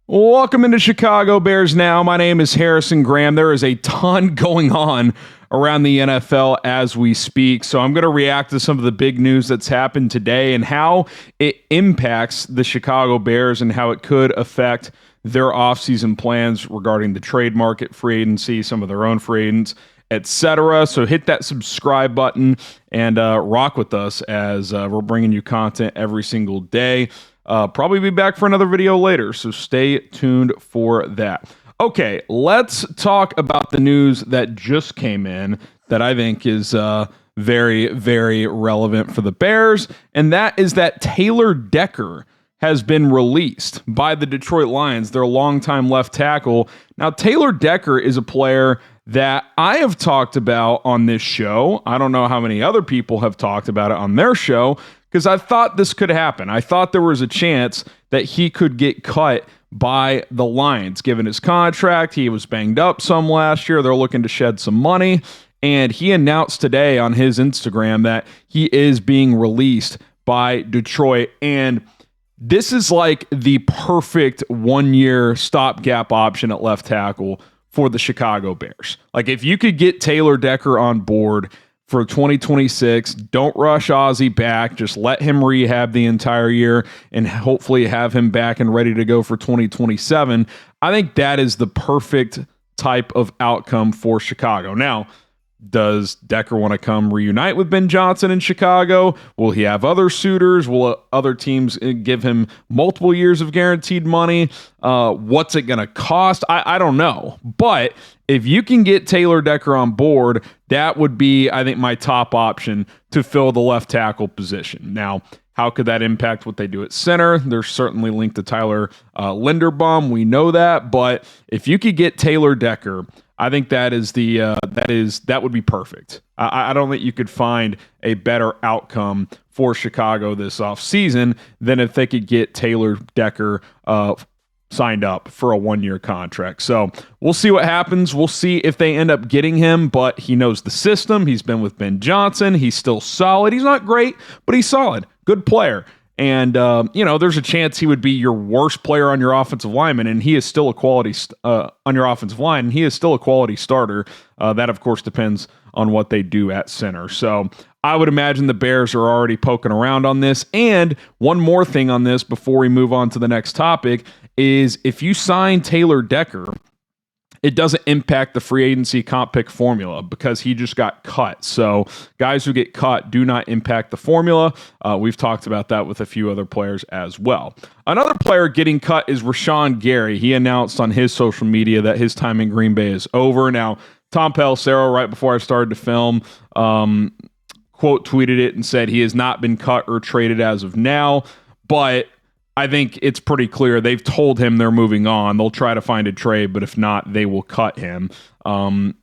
Welcome into Chicago Bears Now. My name is Harrison Graham. There is a ton going on around the NFL as we speak, so I'm going to react to some of the big news that's happened today and how it impacts the Chicago Bears and how it could affect their offseason plans regarding the trade market, free agency, some of their own free agents, etc. So hit that subscribe button and rock with us as we're bringing you content every single day. Probably be back for another video later, so stay tuned for that. Okay, let's talk about the news that just came in that I think is very, very relevant for the Bears, and that is that Taylor Decker has been released by the Detroit Lions, their longtime left tackle. Now, Taylor Decker is a player that I have talked about on this show. I don't know how many other people have talked about it on their show, because I thought this could happen. I thought there was a chance that he could get cut by the Lions, given his contract. He was banged up some last year. They're looking to shed some money. And he announced today on his Instagram that he is being released by Detroit. And this is like the perfect one-year stopgap option at left tackle for the Chicago Bears. Like, if you could get Taylor Decker on board for 2026, don't rush Ozzie back. Just let him rehab the entire year and hopefully have him back and ready to go for 2027. I think that is the perfect type of outcome for Chicago. Now, does Decker want to come reunite with Ben Johnson in Chicago? Will he have other suitors? Will other teams give him multiple years of guaranteed money? What's it going to cost? I don't know. But if you can get Taylor Decker on board, that would be, I think, my top option to fill the left tackle position. Now, how could that impact what they do at center? There's certainly linked to Tyler Linderbaum. We know that. But if you could get Taylor Decker, I think that would be perfect. I don't think you could find a better outcome for Chicago this offseason than if they could get Taylor Decker signed up for a one-year contract. So we'll see what happens. We'll see if they end up getting him, but he knows the system. He's been with Ben Johnson. He's still solid. He's not great, but he's solid. Good player. And, there's a chance he would be your worst player on your offensive lineman, and he is still a quality on your offensive line, and he is still a quality starter. That, of course, depends on what they do at center. So I would imagine the Bears are already poking around on this. And one more thing on this before we move on to the next topic is if you sign Taylor Decker, it doesn't impact the free agency comp pick formula because he just got cut. So guys who get cut do not impact the formula. We've talked about that with a few other players as well. Another player getting cut is Rashan Gary. He announced on his social media that his time in Green Bay is over. Now, Tom Pelissero, right before I started to film, quote tweeted it and said he has not been cut or traded as of now, but I think it's pretty clear they've told him they're moving on. They'll try to find a trade, but if not, they will cut him.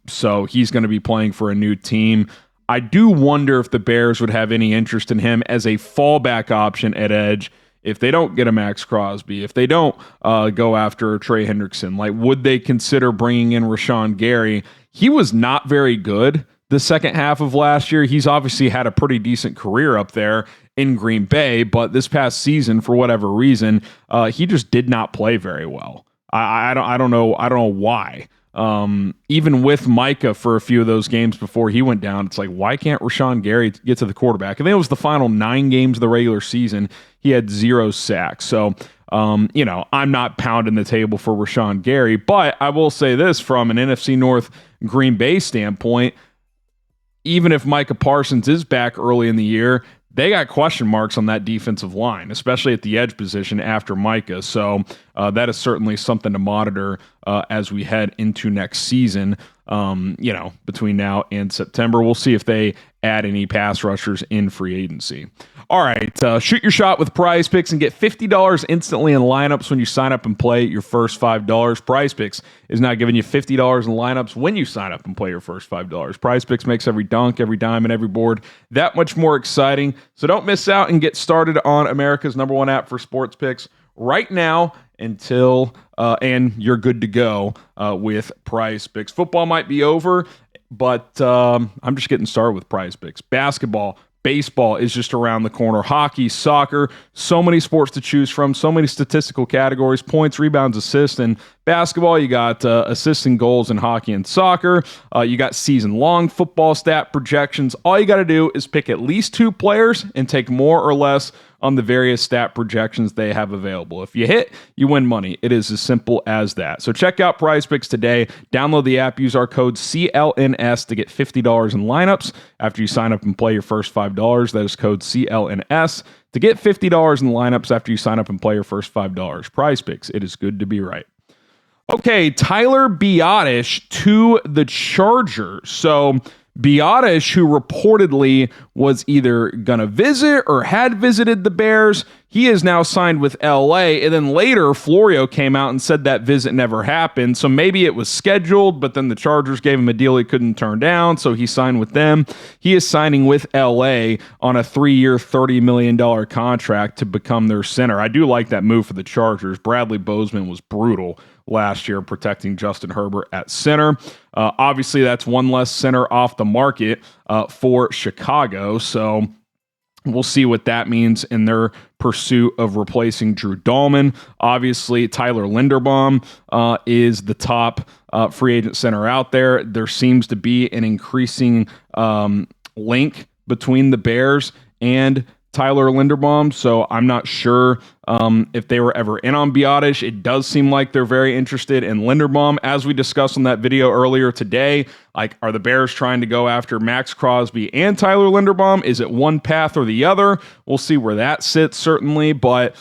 So he's going to be playing for a new team. I do wonder if the Bears would have any interest in him as a fallback option at edge if they don't get a Max Crosby, if they don't go after Trey Hendrickson. Like, would they consider bringing in Rashan Gary? He was not very good the second half of last year. He's obviously had a pretty decent career up there in Green Bay, but this past season, for whatever reason, he just did not play very well. I don't know why. Even with Micah for a few of those games before he went down, it's like, why can't Rashan Gary get to the quarterback? I think it was the final 9 games of the regular season. He had 0 sacks. So, I'm not pounding the table for Rashan Gary, but I will say this from an NFC North Green Bay standpoint, even if Micah Parsons is back early in the year, they got question marks on that defensive line, especially at the edge position after Micah. So that is certainly something to monitor as we head into next season. Between now and September, we'll see if they add any pass rushers in free agency. All right, shoot your shot with PrizePicks and get $50 instantly in lineups when you sign up and play your first $5. PrizePicks is now giving you $50 in lineups when you sign up and play your first $5. PrizePicks makes every dunk, every dime, and every board that much more exciting. So don't miss out and get started on America's #1 app for sports picks right now until and you're good to go with PrizePicks. Football might be over, but I'm just getting started with PrizePicks. Basketball, Baseball is just around the corner. Hockey, soccer, so many sports to choose from, so many statistical categories, points, rebounds, assists. And basketball, you got assists and goals in hockey and soccer. You got season-long football stat projections. All you got to do is pick at least 2 players and take more or less on the various stat projections they have available. If you hit, you win money. It is as simple as that. So check out PrizePicks today. Download the app. Use our code CLNS to get $50 in lineups after you sign up and play your first $5. That is code CLNS to get $50 in lineups after you sign up and play your first $5. PrizePicks. It is good to be right. Okay, Tyler Biadasz to the Chargers. So Biadasz, who reportedly was either going to visit or had visited the Bears, he is now signed with LA. And then later, Florio came out and said that visit never happened. So maybe it was scheduled, but then the Chargers gave him a deal he couldn't turn down, so he signed with them. He is signing with LA on a 3-year, $30 million contract to become their center. I do like that move for the Chargers. Bradley Bozeman was brutal last year protecting Justin Herbert at center. Obviously, that's one less center off the market for Chicago. So we'll see what that means in their pursuit of replacing Drew Dahlman. Obviously, Tyler Linderbaum is the top free agent center out there. There seems to be an increasing link between the Bears and Tyler Linderbaum, so I'm not sure if they were ever in on Biadasz. It does seem like they're very interested in Linderbaum. As we discussed on that video earlier today, like, are the Bears trying to go after Max Crosby and Tyler Linderbaum? Is it one path or the other? We'll see where that sits, certainly. But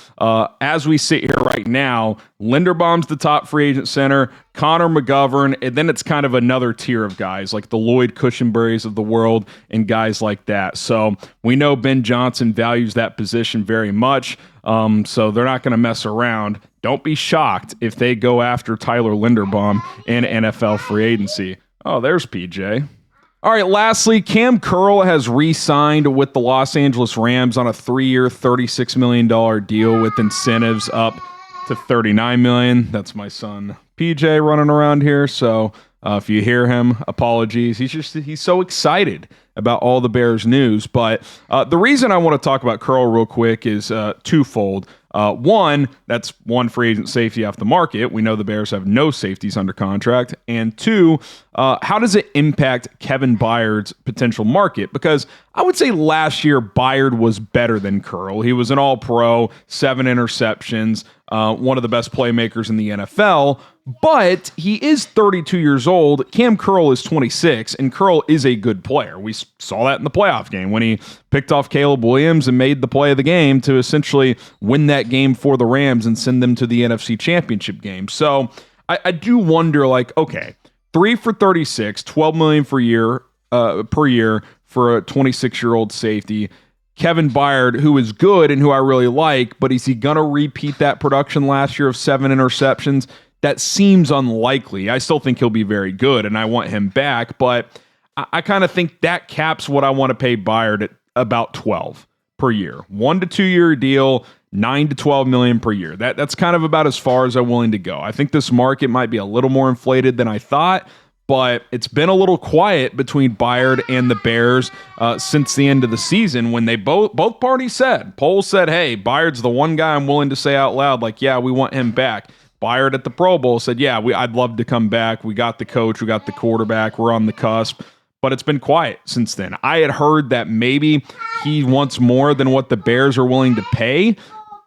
as we sit here right now, Linderbaum's the top free agent center, Connor McGovern, and then it's kind of another tier of guys like the Lloyd Cushenberrys of the world and guys like that. So we know Ben Johnson values that position very much. So they're not going to mess around. Don't be shocked if they go after Tyler Linderbaum in NFL free agency. Oh, there's PJ. All right, lastly, Cam Curl has re-signed with the Los Angeles Rams on a 3-year, $36 million deal with incentives up to $39 million. That's my son PJ running around here, so if you hear him, apologies. He's so excited about all the Bears news. But the reason I want to talk about Curl real quick is twofold. One, that's one free agent safety off the market. We know the Bears have no safeties under contract. And two, how does it impact Kevin Byard's potential market? Because I would say last year Byard was better than Curl. He was an all-pro, 7 interceptions, one of the best playmakers in the NFL. But he is 32 years old. Cam Curl is 26, and Curl is a good player. We saw that in the playoff game when he picked off Caleb Williams and made the play of the game to essentially win that game for the Rams and send them to the NFC Championship game. So I do wonder, like, okay, 3 for 36, $12 million per year for a 26-year-old safety. Kevin Byard, who is good and who I really like, but is he going to repeat that production last year of 7 interceptions? That seems unlikely. I still think he'll be very good, and I want him back, but I kind of think that caps what I want to pay Byard at about 12 per year. 1 to 2 year deal, 9 to 12 million per year. That's kind of about as far as I'm willing to go. I think this market might be a little more inflated than I thought, but it's been a little quiet between Byard and the Bears since the end of the season when they both parties said, Poles said, hey, Byard's the one guy I'm willing to say out loud, like, yeah, we want him back. Byard at the Pro Bowl said, yeah, I'd love to come back. We got the coach. We got the quarterback. We're on the cusp. But it's been quiet since then. I had heard that maybe he wants more than what the Bears are willing to pay.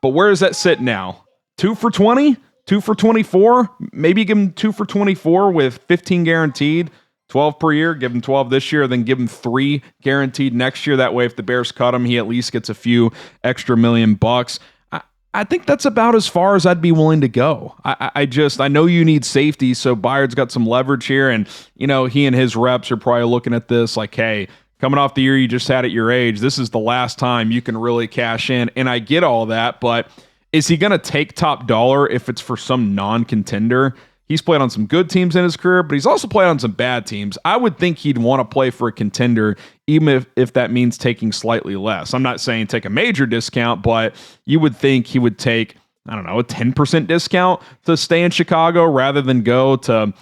But where does that sit now? 2 for 20? 2 for 24? Maybe give him 2 for 24 with 15 guaranteed, 12 per year. Give him 12 this year, then give him 3 guaranteed next year. That way, if the Bears cut him, he at least gets a few extra $1 million. I think that's about as far as I'd be willing to go. I know you need safety, so Byard's got some leverage here, and he and his reps are probably looking at this like, hey, coming off the year you just had at your age, this is the last time you can really cash in. And I get all that, but is he going to take top dollar if it's for some non-contender? He's played on some good teams in his career, but he's also played on some bad teams. I would think he'd want to play for a contender, even if that means taking slightly less. I'm not saying take a major discount, but you would think he would take, I don't know, a 10% discount to stay in Chicago rather than go to,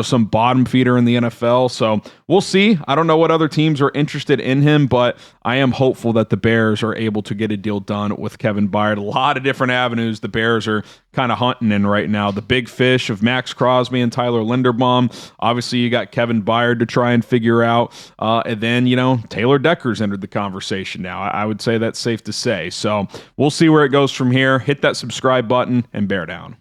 some bottom feeder in the NFL. So we'll see. I don't know what other teams are interested in him, but I am hopeful that the Bears are able to get a deal done with Kevin Byard. A lot of different avenues the Bears are kind of hunting in right now. The big fish of Max Crosby and Tyler Linderbaum. Obviously, you got Kevin Byard to try and figure out. And then, Taylor Decker's entered the conversation now. I would say that's safe to say. So we'll see where it goes from here. Hit that subscribe button and bear down.